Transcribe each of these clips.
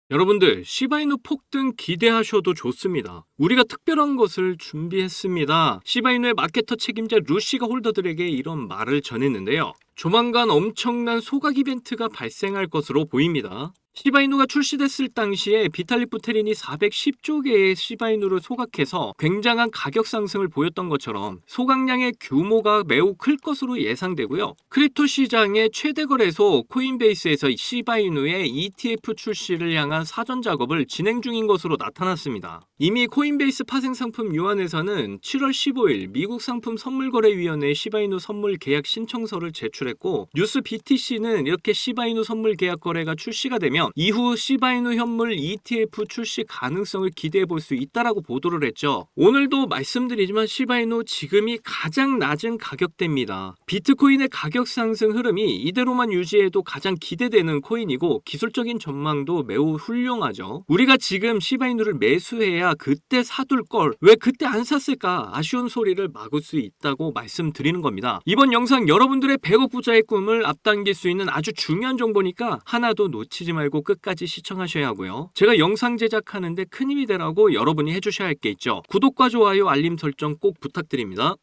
여러분들, 시바이누 폭등 기대하셔도 좋습니다. 우리가 특별한 것을 준비했습니다. 시바이누의 마케터 책임자 루시가 홀더들에게 이런 말을 전했는데요. 조만간 엄청난 소각 이벤트가 발생할 것으로 보입니다. 시바이누가 출시됐을 당시에 비탈릭 부테린이 410조 개의 시바이누를 소각해서 굉장한 가격 상승을 보였던 것처럼 소각량의 규모가 매우 클 것으로 예상되고요. 크립토 시장의 최대 거래소 코인베이스에서 시바이누의 ETF 출시를 향한 사전 작업을 진행 중인 것으로 나타났습니다. 이미 코인베이스 파생 상품 유안에서는 7월 15일 미국 상품 선물거래위원회에 시바이누 선물 계약 신청서를 제출했고, 뉴스 BTC는 이렇게 시바이누 선물 계약 거래가 출시가 되면 이후 시바이누 현물 ETF 출시 가능성을 기대해 볼 수 있다라고 보도를 했죠. 오늘도 말씀드리지만 시바이누 지금이 가장 낮은 가격대입니다. 비트코인의 가격 상승 흐름이 이대로만 유지해도 가장 기대되는 코인이고 기술적인 전망도 매우 훌륭하죠. 우리가 지금 시바이누를 매수해야 그때 사둘 걸 왜 그때 안 샀을까 아쉬운 소리를 막을 수 있다고 말씀드리는 겁니다. 이번 영상 여러분들의 100억 부자의 꿈을 앞당길 수 있는 아주 중요한 정보니까 하나도 놓치지 말고 끝까지 시청하셔야 하고요. 제가 영상 제작하는데 큰 힘이 되라고 여러분이 해주셔야 할 게 있죠. 구독과 좋아요, 알림 설정 꼭 부탁드립니다.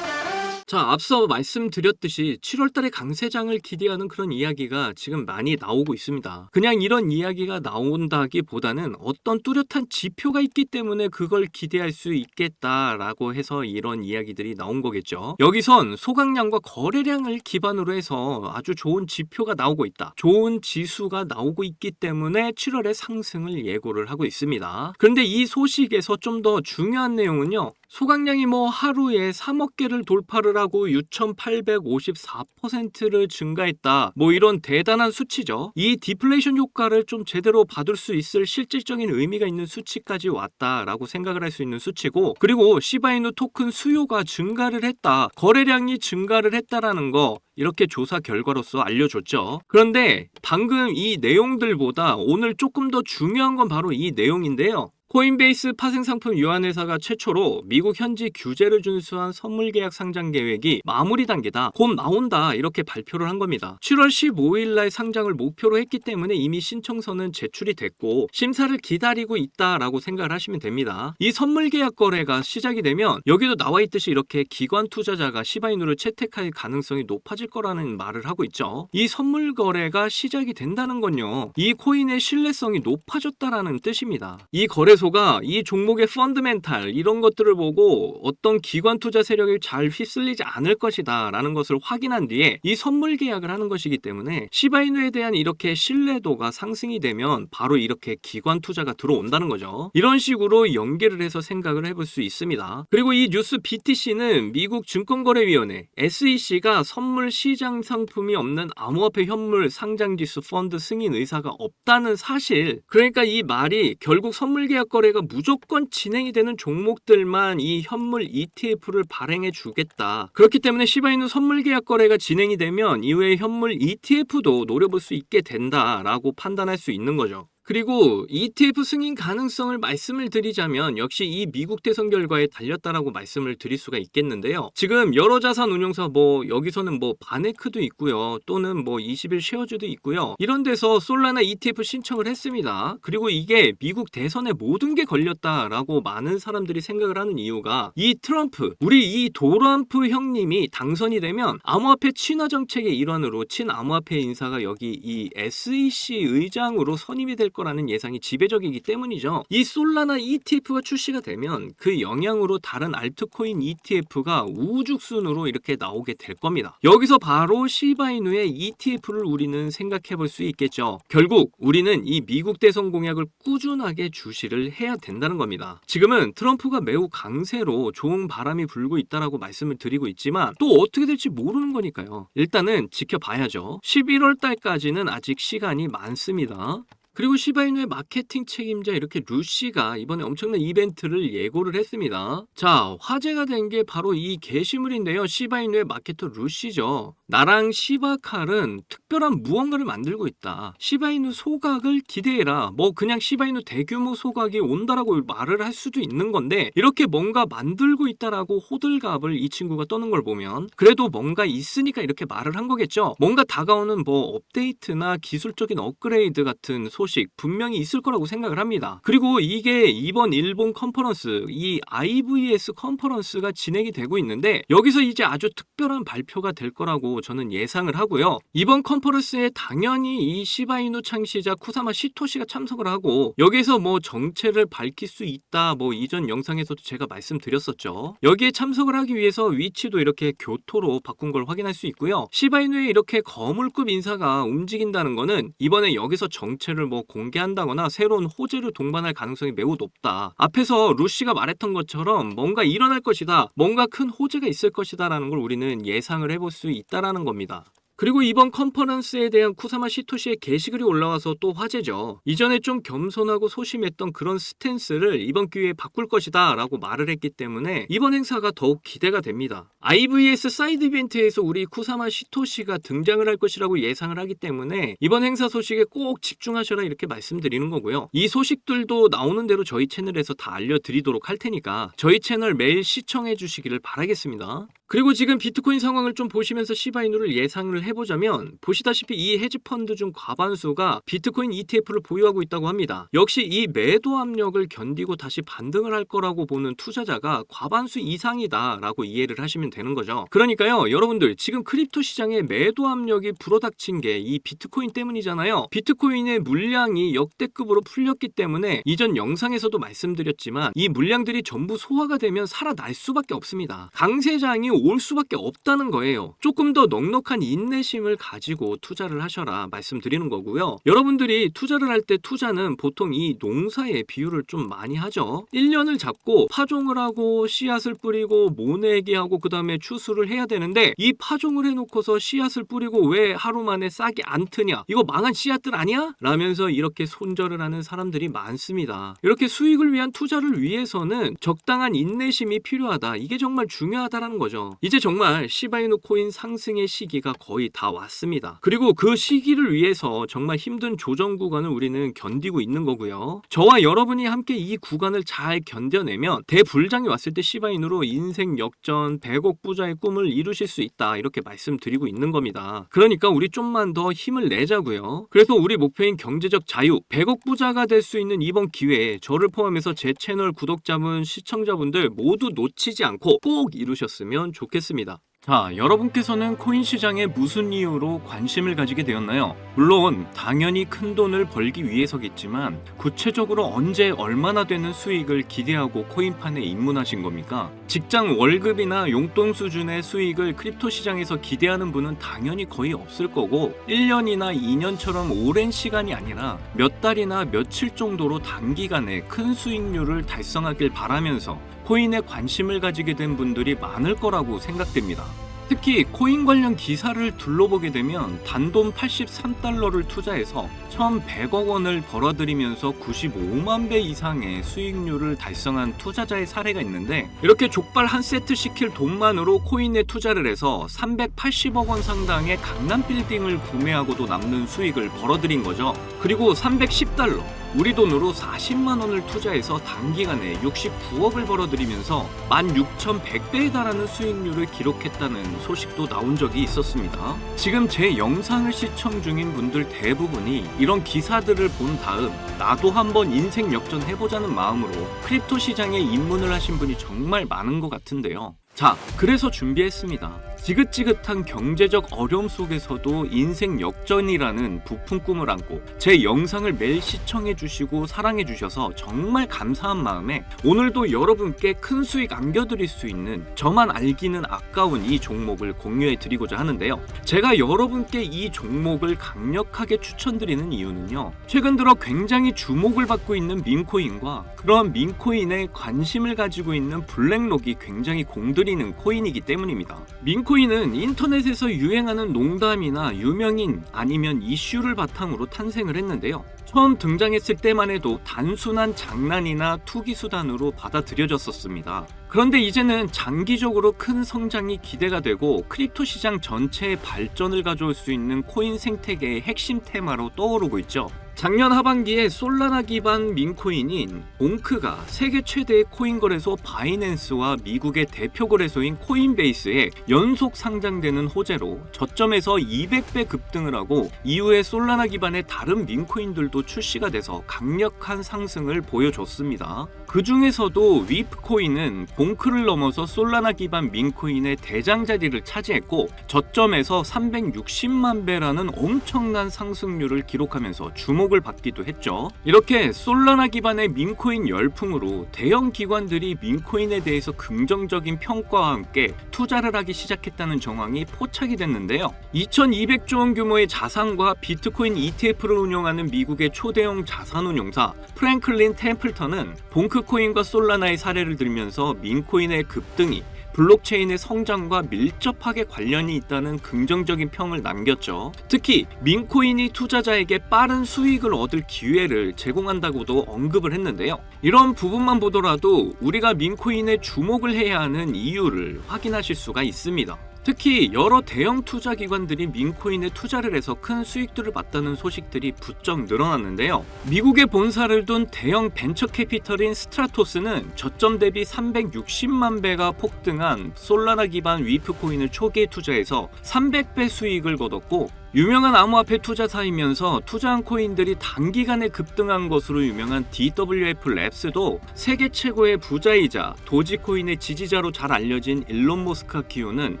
자, 앞서 말씀드렸듯이 7월달에 강세장을 기대하는 그런 이야기가 지금 많이 나오고 있습니다. 그냥 이런 이야기가 나온다기보다는 어떤 뚜렷한 지표가 있기 때문에 그걸 기대할 수 있겠다라고 해서 이런 이야기들이 나온 거겠죠. 여기선 소각량과 거래량을 기반으로 해서 아주 좋은 지표가 나오고 있다. 좋은 지수가 나오고 있기 때문에 7월에 상승을 예고를 하고 있습니다. 그런데 이 소식에서 좀 더 중요한 내용은요. 소각량이 하루에 3억 개를 돌파를 하고 6,854%를 증가했다. 이런 대단한 수치죠. 이 디플레이션 효과를 좀 제대로 받을 수 있을 실질적인 의미가 있는 수치까지 왔다라고 생각을 할 수 있는 수치고, 그리고 시바이누 토큰 수요가 증가를 했다. 거래량이 증가를 했다라는 거 이렇게 조사 결과로서 알려줬죠. 그런데 방금 이 내용들보다 오늘 조금 더 중요한 건 바로 이 내용인데요. 코인베이스 파생상품 유한회사가 최초로 미국 현지 규제를 준수한 선물계약 상장 계획이 마무리 단계다. 곧 나온다. 이렇게 발표를 한 겁니다. 7월 15일 날 상장을 목표로 했기 때문에 이미 신청서는 제출이 됐고 심사를 기다리고 있다라고 생각을 하시면 됩니다. 이 선물계약 거래가 시작이 되면 여기도 나와 있듯이 이렇게 기관 투자자가 시바이누를 채택할 가능성이 높아질 거라는 말을 하고 있죠. 이 선물 거래가 시작이 된다는 건요. 이 코인의 신뢰성이 높아졌다라는 뜻입니다. 이 거래소가 이 종목의 펀드멘탈 이런 것들을 보고 어떤 기관 투자 세력이 잘 휩쓸리지 않을 것이다 라는 것을 확인한 뒤에 이 선물 계약을 하는 것이기 때문에 시바이누에 대한 이렇게 신뢰도가 상승이 되면 바로 이렇게 기관 투자가 들어온다는 거죠. 이런 식으로 연계를 해서 생각을 해볼 수 있습니다. 그리고 이 뉴스 BTC는 미국 증권거래위원회 SEC가 선물 시장 상품이 없는 암호화폐 현물 상장지수 펀드 승인 의사가 없다는 사실, 그러니까 이 말이 결국 선물 계약 거래가 무조건 진행이 되는 종목들만 이 현물 ETF를 발행해 주겠다. 그렇기 때문에 시바이누 선물 계약 거래가 진행이 되면 이외의 현물 ETF도 노려볼 수 있게 된다라고 판단할 수 있는 거죠. 그리고 ETF 승인 가능성을 말씀을 드리자면 역시 이 미국 대선 결과에 달렸다라고 말씀을 드릴 수가 있겠는데요. 지금 여러 자산 운용사 여기서는 바네크도 있고요. 또는 21 쉐어즈도 있고요. 이런 데서 솔라나 ETF 신청을 했습니다. 그리고 이게 미국 대선에 모든 게 걸렸다라고 많은 사람들이 생각을 하는 이유가 이 트럼프, 우리 이 도럼프 형님이 당선이 되면 암호화폐 친화 정책의 일환으로 친암호화폐 인사가 여기 이 SEC 의장으로 선임이 될 거라는 예상이 지배적이기 때문이죠. 이 솔라나 ETF가 출시가 되면 그 영향으로 다른 알트코인 ETF가 우후죽순으로 이렇게 나오게 될 겁니다. 여기서 바로 시바이누의 ETF를 우리는 생각해 볼 수 있겠죠. 결국 우리는 이 미국 대선 공약을 꾸준하게 주시를 해야 된다는 겁니다. 지금은 트럼프가 매우 강세로 좋은 바람이 불고 있다라고 말씀을 드리고 있지만 또 어떻게 될지 모르는 거니까요. 일단은 지켜봐야죠. 11월 달까지는 아직 시간이 많습니다. 그리고 시바이누의 마케팅 책임자 이렇게 루시가 이번에 엄청난 이벤트를 예고를 했습니다. 자, 화제가 된 게 바로 이 게시물인데요. 시바이누의 마케터 루시죠. 나랑 시바칼은 특별한 무언가를 만들고 있다. 시바이누 소각을 기대해라. 뭐 그냥 시바이누 대규모 소각이 온다라고 말을 할 수도 있는 건데 이렇게 뭔가 만들고 있다라고 호들갑을 이 친구가 떠는 걸 보면 그래도 뭔가 있으니까 이렇게 말을 한 거겠죠. 뭔가 다가오는 뭐 업데이트나 기술적인 업그레이드 같은 소식 분명히 있을 거라고 생각을 합니다. 그리고 이게 이번 일본 컨퍼런스 이 IVS 컨퍼런스가 진행이 되고 있는데 여기서 이제 아주 특별한 발표가 될 거라고 저는 예상을 하고요. 이번 컨퍼런스에 당연히 이 시바이누 창시자 쿠사마 시토시가 참석을 하고 여기서 뭐 정체를 밝힐 수 있다 뭐 이전 영상에서도 제가 말씀드렸었죠. 여기에 참석을 하기 위해서 위치도 이렇게 교토로 바꾼 걸 확인할 수 있고요. 시바이누의 이렇게 거물급 인사가 움직인다는 거는 이번에 여기서 정체를 뭐 공개한다거나 새로운 호재를 동반할 가능성이 매우 높다. 앞에서 루시가 말했던 것처럼 뭔가 일어날 것이다. 뭔가 큰 호재가 있을 것이다 라는 걸 우리는 예상을 해볼 수 있다라는 겁니다. 그리고 이번 컨퍼런스에 대한 쿠사마 시토시의 게시글이 올라와서 또 화제죠. 이전에 좀 겸손하고 소심했던 그런 스탠스를 이번 기회에 바꿀 것이다 라고 말을 했기 때문에 이번 행사가 더욱 기대가 됩니다. IVS 사이드 이벤트에서 우리 쿠사마 시토시가 등장을 할 것이라고 예상을 하기 때문에 이번 행사 소식에 꼭 집중하셔라 이렇게 말씀드리는 거고요. 이 소식들도 나오는 대로 저희 채널에서 다 알려드리도록 할 테니까 저희 채널 매일 시청해 주시기를 바라겠습니다. 그리고 지금 비트코인 상황을 좀 보시면서 시바이누를 예상을 해보자면 보시다시피 이 헤지펀드 중 과반수가 비트코인 ETF를 보유하고 있다고 합니다. 역시 이 매도 압력을 견디고 다시 반등을 할 거라고 보는 투자자가 과반수 이상이다 라고 이해를 하시면 되는 거죠. 그러니까요 여러분들 지금 크립토 시장에 매도 압력이 불어닥친 게 이 비트코인 때문이잖아요. 비트코인의 물량이 역대급으로 풀렸기 때문에 이전 영상에서도 말씀드렸지만 이 물량들이 전부 소화가 되면 살아날 수밖에 없습니다. 강세장이 올 수밖에 없다는 거예요. 조금 더 넉넉한 인내심을 가지고 투자를 하셔라 말씀드리는 거고요. 여러분들이 투자를 할 때 투자는 보통 이 농사의 비율을 좀 많이 하죠. 1년을 잡고 파종을 하고 씨앗을 뿌리고 모내기 하고 그 다음에 추수를 해야 되는데 이 파종을 해놓고서 씨앗을 뿌리고 왜 하루 만에 싹이 안 트냐 이거 망한 씨앗들 아니야? 라면서 이렇게 손절을 하는 사람들이 많습니다. 이렇게 수익을 위한 투자를 위해서는 적당한 인내심이 필요하다. 이게 정말 중요하다라는 거죠. 이제 정말 시바이누 코인 상승의 시기가 거의 다 왔습니다. 그리고 그 시기를 위해서 정말 힘든 조정 구간을 우리는 견디고 있는 거고요. 저와 여러분이 함께 이 구간을 잘 견뎌내면 대불장이 왔을 때 시바이누로 인생 역전 100억 부자의 꿈을 이루실 수 있다 이렇게 말씀드리고 있는 겁니다. 그러니까 우리 좀만 더 힘을 내자고요. 그래서 우리 목표인 경제적 자유 100억 부자가 될 수 있는 이번 기회에 저를 포함해서 제 채널 구독자분 시청자분들 모두 놓치지 않고 꼭 이루셨으면 좋겠습니다. 자, 여러분께서는 코인 시장에 무슨 이유로 관심을 가지게 되었나요? 물론 당연히 큰 돈을 벌기 위해서겠지만 구체적으로 언제 얼마나 되는 수익을 기대하고 코인판에 입문하신 겁니까? 직장 월급이나 용돈 수준의 수익을 크립토 시장에서 기대하는 분은 당연히 거의 없을 거고 1년이나 2년처럼 오랜 시간이 아니라 몇 달이나 며칠 정도로 단기간에 큰 수익률을 달성하길 바라면서 코인에 관심을 가지게 된 분들이 많을 거라고 생각됩니다. 특히 코인 관련 기사를 둘러보게 되면 단돈 83달러를 투자해서 1,100억 원을 벌어들이면서 95만 배 이상의 수익률을 달성한 투자자의 사례가 있는데 이렇게 족발 한 세트 시킬 돈만으로 코인에 투자를 해서 380억 원 상당의 강남 빌딩을 구매하고도 남는 수익을 벌어들인 거죠. 그리고 310달러 우리 돈으로 40만 원을 투자해서 단기간에 69억을 벌어들이면서 16,100배에 달하는 수익률을 기록했다는 소식도 나온 적이 있었습니다. 지금 제 영상을 시청 중인 분들 대부분이 이런 기사들을 본 다음 나도 한번 인생 역전해보자는 마음으로 크립토 시장에 입문을 하신 분이 정말 많은 것 같은데요. 자, 그래서 준비했습니다. 지긋지긋한 경제적 어려움 속에서도 인생 역전이라는 부푼 꿈을 안고 제 영상을 매일 시청해 주시고 사랑해 주셔서 정말 감사한 마음에 오늘도 여러분께 큰 수익 안겨드릴 수 있는 저만 알기는 아까운 이 종목을 공유해 드리고자 하는데요. 제가 여러분께 이 종목을 강력하게 추천드리는 이유는요. 최근 들어 굉장히 주목을 받고 있는 민코인과 그런 민코인에 관심을 가지고 있는 블랙록이 굉장히 공들이는 코인이기 때문입니다. 민코인은 인터넷에서 유행하는 농담이나 유명인 아니면 이슈를 바탕으로 탄생을 했는데요. 처음 등장했을 때만 해도 단순한 장난이나 투기 수단으로 받아들여졌었습니다. 그런데 이제는 장기적으로 큰 성장이 기대가 되고 크립토 시장 전체의 발전을 가져올 수 있는 코인 생태계의 핵심 테마로 떠오르고 있죠. 작년 하반기에 솔라나 기반 민코인인 봉크가 세계 최대의 코인 거래소 바이낸스와 미국의 대표 거래소인 코인베이스에 연속 상장되는 호재로 저점에서 200배 급등을 하고 이후에 솔라나 기반의 다른 민코인들도 출시가 돼서 강력한 상승을 보여줬습니다. 그 중에서도 위프코인은 봉크를 넘어서 솔라나 기반 민코인의 대장자리를 차지했고 저점에서 360만 배라는 엄청난 상승률을 기록하면서 주목을 받기도 했죠. 이렇게 솔라나 기반의 민코인 열풍으로 대형 기관들이 민코인에 대해서 긍정적인 평가와 함께 투자를 하기 시작했다는 정황이 포착이 됐는데요. 2200조 원 규모의 자산과 비트코인 ETF를 운영하는 미국의 초대형 자산운용사 프랭클린 템플턴은 봉크코인과 솔라나의 사례를 들면서 민코인의 급등이 블록체인의 성장과 밀접하게 관련이 있다는 긍정적인 평을 남겼죠. 특히 민코인이 투자자에게 빠른 수익을 얻을 기회를 제공한다고도 언급을 했는데요. 이런 부분만 보더라도 우리가 민코인에 주목을 해야 하는 이유를 확인하실 수가 있습니다. 특히 여러 대형 투자 기관들이 민코인에 투자를 해서 큰 수익들을 봤다는 소식들이 부쩍 늘어났는데요. 미국에 본사를 둔 대형 벤처 캐피털인 스트라토스는 저점 대비 360만 배가 폭등한 솔라나 기반 위프코인을 초기에 투자해서 300배 수익을 거뒀고 유명한 암호화폐 투자사이면서 투자한 코인들이 단기간에 급등한 것으로 유명한 DWF 랩스도 세계 최고의 부자이자 도지코인의 지지자로 잘 알려진 일론 머스크가 키우는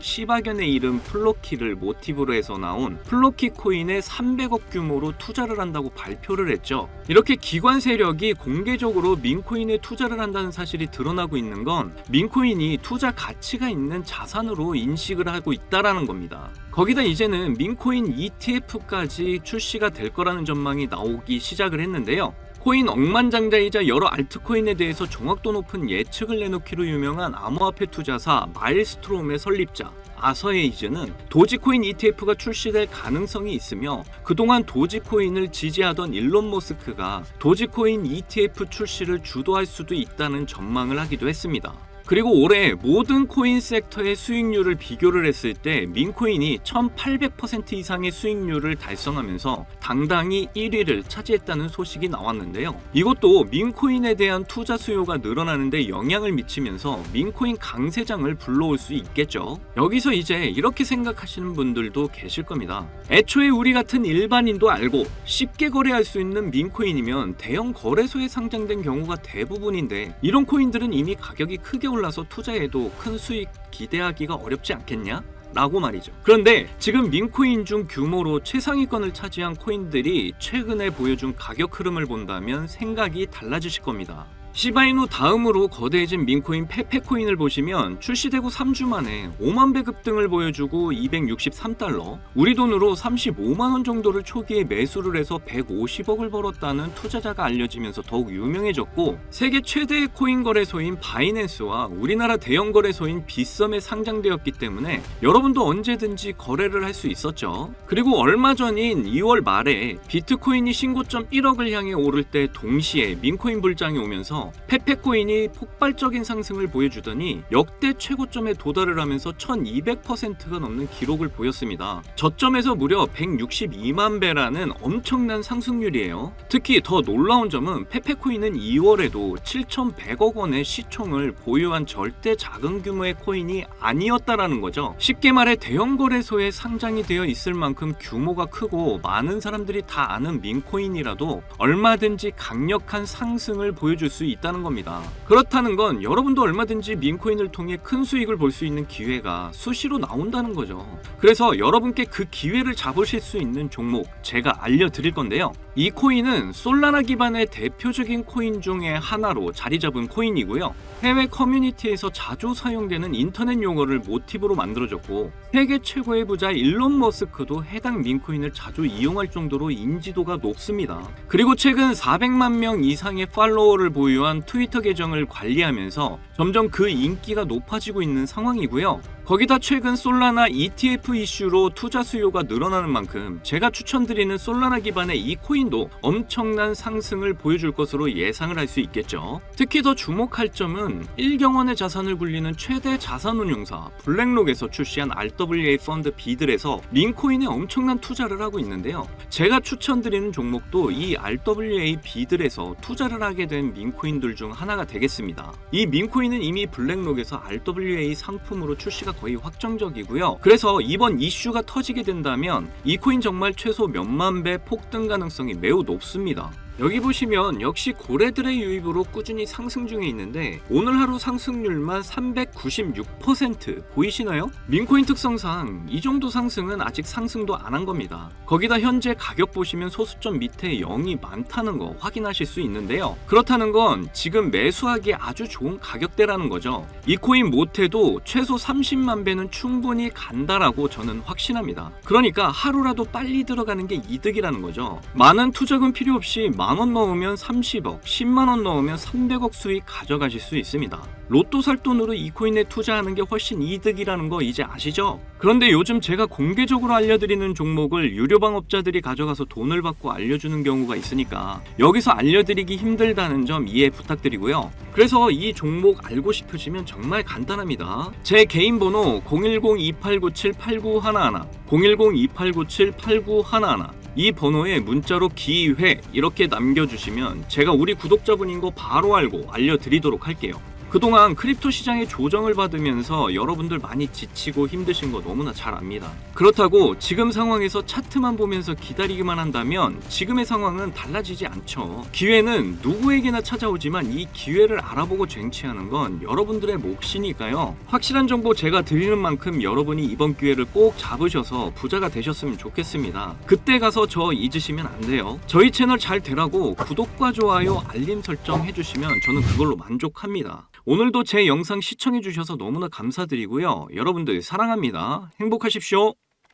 시바견의 이름 플로키를 모티브로 해서 나온 플로키 코인에 300억 규모로 투자를 한다고 발표를 했죠. 이렇게 기관 세력이 공개적으로 민코인에 투자를 한다는 사실이 드러나고 있는 건 민코인이 투자 가치가 있는 자산으로 인식을 하고 있다라는 겁니다. 거기다 이제는 민코인 ETF까지 출시가 될 거라는 전망이 나오기 시작을 했는데요. 코인 억만장자이자 여러 알트코인에 대해서 정확도 높은 예측을 내놓기로 유명한 암호화폐 투자사 마일스트롬의 설립자 아서에이즈는 도지코인 ETF가 출시될 가능성이 있으며 그동안 도지코인을 지지하던 일론 머스크가 도지코인 ETF 출시를 주도할 수도 있다는 전망을 하기도 했습니다. 그리고 올해 모든 코인 섹터의 수익률을 비교를 했을 때 민코인이 1800% 이상의 수익률을 달성하면서 당당히 1위를 차지했다는 소식이 나왔는데요. 이것도 민코인에 대한 투자 수요가 늘어나는데 영향을 미치면서 민코인 강세장을 불러올 수 있겠죠. 여기서 이제 이렇게 생각하시는 분들도 계실 겁니다. 애초에 우리 같은 일반인도 알고 쉽게 거래할 수 있는 민코인이면 대형 거래소에 상장된 경우가 대부분인데 이런 코인들은 이미 가격이 크게 올라서 투자해도 큰 수익 기대하기가 어렵지 않겠냐? 라고 말이죠. 그런데 지금 민코인 중 규모로 최상위권을 차지한 코인들이 최근에 보여준 가격 흐름을 본다면 생각이 달라지실 겁니다. 시바이누 다음으로 거대해진 민코인 페페코인을 보시면 출시되고 3주 만에 5만 배 급등을 보여주고 263달러, 우리 돈으로 35만 원 정도를 초기에 매수를 해서 150억을 벌었다는 투자자가 알려지면서 더욱 유명해졌고 세계 최대의 코인 거래소인 바이낸스와 우리나라 대형 거래소인 빗썸에 상장되었기 때문에 여러분도 언제든지 거래를 할 수 있었죠. 그리고 얼마 전인 2월 말에 비트코인이 신고점 1억을 향해 오를 때 동시에 민코인 불장이 오면서 페페코인이 폭발적인 상승을 보여주더니 역대 최고점에 도달을 하면서 1200%가 넘는 기록을 보였습니다. 저점에서 무려 162만 배라는 엄청난 상승률이에요. 특히 더 놀라운 점은 페페코인은 2월에도 7100억 원의 시총을 보유한 절대 작은 규모의 코인이 아니었다라는 거죠. 쉽게 말해 대형 거래소에 상장이 되어 있을 만큼 규모가 크고 많은 사람들이 다 아는 민코인이라도 얼마든지 강력한 상승을 보여줄 수 있다는 겁니다. 그렇다는 건 여러분도 얼마든지 민코인을 통해 큰 수익을 볼 수 있는 기회가 수시로 나온다는 거죠. 그래서 여러분께 그 기회를 잡으실 수 있는 종목 제가 알려드릴 건데요. 이 코인은 솔라나 기반의 대표적인 코인 중에 하나로 자리 잡은 코인이고요. 해외 커뮤니티에서 자주 사용되는 인터넷 용어를 모티브로 만들어졌고 세계 최고의 부자 일론 머스크도 해당 민코인을 자주 이용할 정도로 인지도가 높습니다. 그리고 최근 400만 명 이상의 팔로워를 보유한 트위터 계정을 관리하면서 점점 그 인기가 높아지고 있는 상황이고요. 거기다 최근 솔라나 ETF 이슈로 투자 수요가 늘어나는 만큼 제가 추천드리는 솔라나 기반의 이 코인도 엄청난 상승을 보여줄 것으로 예상을 할 수 있겠죠. 특히 더 주목할 점은 1경원의 자산을 굴리는 최대 자산운용사 블랙록에서 출시한 RWA 펀드 비들에서 민코인에 엄청난 투자를 하고 있는데요. 제가 추천드리는 종목도 이 RWA 비들에서 투자를 하게 된 민코인들 중 하나가 되겠습니다. 이 민코인은 이미 블랙록에서 RWA 상품으로 출시가 거의 확정적이고요. 그래서 이번 이슈가 터지게 된다면 이 코인 정말 최소 몇만 배 폭등 가능성이 매우 높습니다. 여기 보시면 역시 고래들의 유입으로 꾸준히 상승 중에 있는데 오늘 하루 상승률만 396% 보이시나요? 민코인 특성상 이 정도 상승은 아직 상승도 안 한 겁니다. 거기다 현재 가격 보시면 소수점 밑에 0이 많다는 거 확인하실 수 있는데요. 그렇다는 건 지금 매수하기에 아주 좋은 가격대라는 거죠. 이 코인 못해도 최소 30만 배는 충분히 간다라고 저는 확신합니다. 그러니까 하루라도 빨리 들어가는 게 이득이라는 거죠. 많은 투자금 필요 없이 만원 넣으면 30억, 10만원 넣으면 300억 수익 가져가실 수 있습니다. 로또 살 돈으로 이 코인에 투자하는 게 훨씬 이득이라는 거 이제 아시죠? 그런데 요즘 제가 공개적으로 알려드리는 종목을 유료방업자들이 가져가서 돈을 받고 알려주는 경우가 있으니까 여기서 알려드리기 힘들다는 점 이해 부탁드리고요. 그래서 이 종목 알고 싶으시면 정말 간단합니다. 제 개인 번호 010-2897-8911 010-2897-8911 이 번호에 문자로 기회 이렇게 남겨주시면 제가 우리 구독자분인 거 바로 알고 알려드리도록 할게요. 그동안 크립토 시장의 조정을 받으면서 여러분들 많이 지치고 힘드신 거 너무나 잘 압니다. 그렇다고 지금 상황에서 차트만 보면서 기다리기만 한다면 지금의 상황은 달라지지 않죠. 기회는 누구에게나 찾아오지만 이 기회를 알아보고 쟁취하는 건 여러분들의 몫이니까요. 확실한 정보 제가 드리는 만큼 여러분이 이번 기회를 꼭 잡으셔서 부자가 되셨으면 좋겠습니다. 그때 가서 저 잊으시면 안 돼요. 저희 채널 잘 되라고 구독과 좋아요, 알림 설정 해주시면 저는 그걸로 만족합니다. 오늘도 제 영상 시청해주셔서 너무나 감사드리고요. 여러분들 사랑합니다. 행복하십시오.